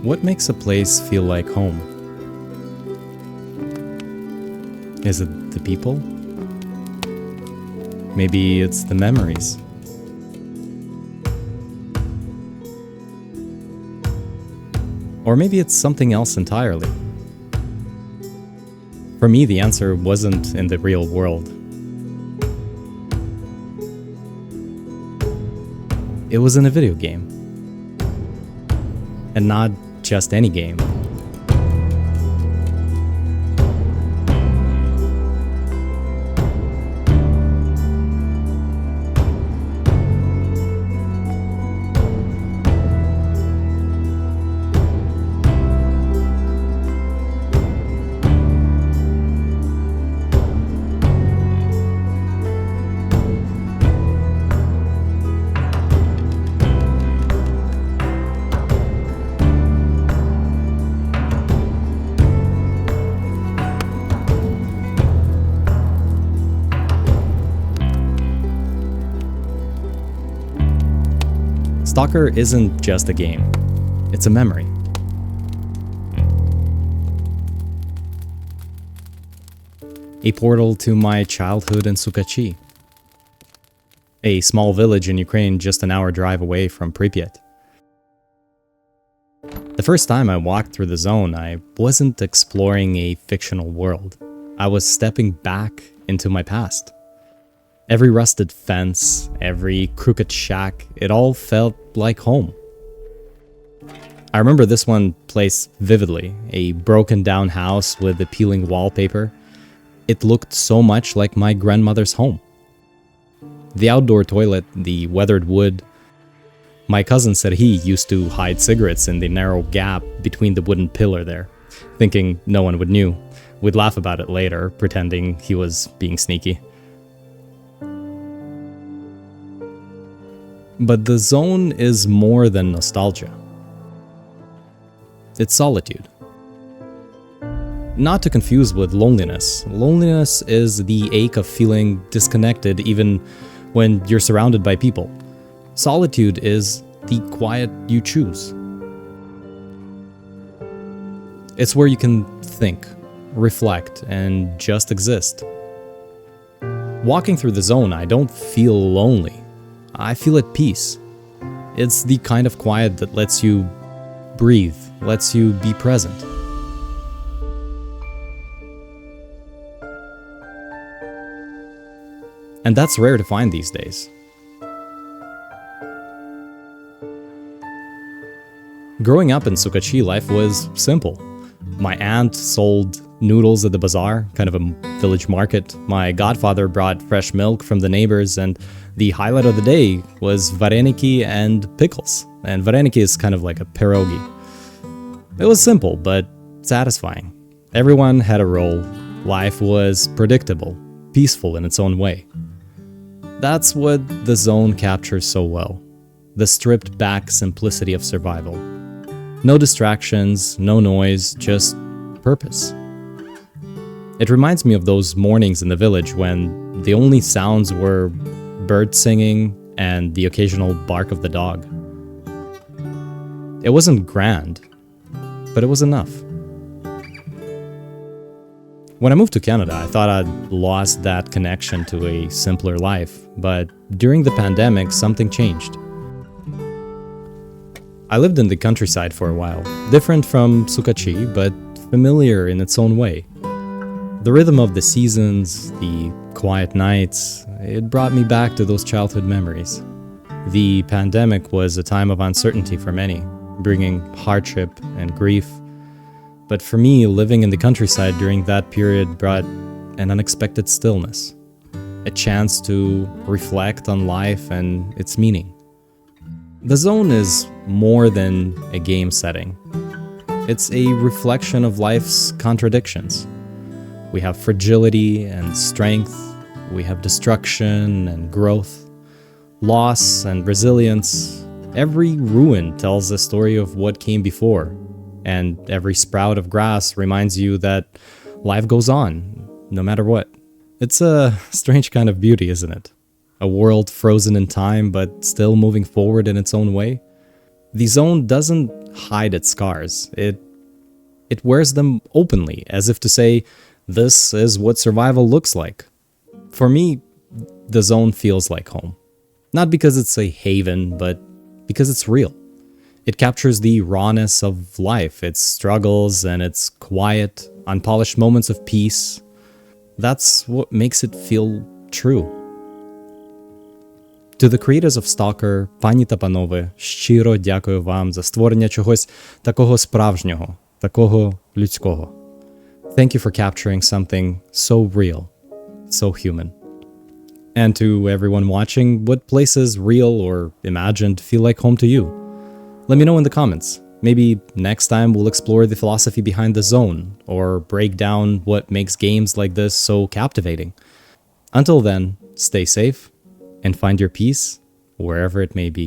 What makes a place feel like home? Is it the people? Maybe it's the memories. Or maybe it's something else entirely. For me, the answer wasn't in the real world. It was in a video game. And not just any game. Stalker isn't just a game, it's a memory. A portal to my childhood in Sukachi, a small village in Ukraine just an hour drive away from Pripyat. The first time I walked through the zone, I wasn't exploring a fictional world. I was stepping back into my past. Every rusted fence, every crooked shack, it all felt like home. I remember this one place vividly, a broken down house with the peeling wallpaper. It looked so much like my grandmother's home. The outdoor toilet, the weathered wood. My cousin said he used to hide cigarettes in the narrow gap between the wooden pillar there, thinking no one would know. We'd laugh about it later, pretending he was being sneaky. But the zone is more than nostalgia. It's solitude. Not to confuse with loneliness. Loneliness is the ache of feeling disconnected even when you're surrounded by people. Solitude is the quiet you choose. It's where you can think, reflect, and just exist. Walking through the zone, I don't feel lonely. I feel at peace. It's the kind of quiet that lets you breathe, lets you be present. And that's rare to find these days. Growing up in Sukachi, life was simple. My aunt sold noodles at the bazaar, kind of a village market. My godfather brought fresh milk from the neighbors, and the highlight of the day was vareniki and pickles. And vareniki is kind of like a pierogi. It was simple, but satisfying. Everyone had a role. Life was predictable, peaceful in its own way. That's what the zone captures so well. The stripped back simplicity of survival. No distractions, no noise, just purpose. It reminds me of those mornings in the village when the only sounds were birds singing and the occasional bark of the dog. It wasn't grand, but it was enough. When I moved to Canada, I thought I'd lost that connection to a simpler life, but during the pandemic, something changed. I lived in the countryside for a while, different from Sukachi, but familiar in its own way. The rhythm of the seasons, the quiet nights, it brought me back to those childhood memories. The pandemic was a time of uncertainty for many, bringing hardship and grief. But for me, living in the countryside during that period brought an unexpected stillness, a chance to reflect on life and its meaning. The zone is more than a game setting. It's a reflection of life's contradictions. We have fragility and strength, we have destruction and growth, loss and resilience. Every ruin tells a story of what came before, and every sprout of grass reminds you that life goes on, no matter what. It's a strange kind of beauty, isn't it? A world frozen in time but still moving forward in its own way. The zone doesn't hide its scars. It wears them openly, as if to say, this is what survival looks like. For me, the zone feels like home. Not because it's a haven, but because it's real. It captures the rawness of life, its struggles, and its quiet, unpolished moments of peace. That's what makes it feel true. To the creators of Stalker, пані та панове, щиро дякую вам за створення чогось такого справжнього, такого людського. Thank you for capturing something so real, so human. And to everyone watching, what places, real or imagined, feel like home to you? Let me know in the comments. Maybe next time we'll explore the philosophy behind the zone, or break down what makes games like this so captivating. Until then, stay safe, and find your peace wherever it may be.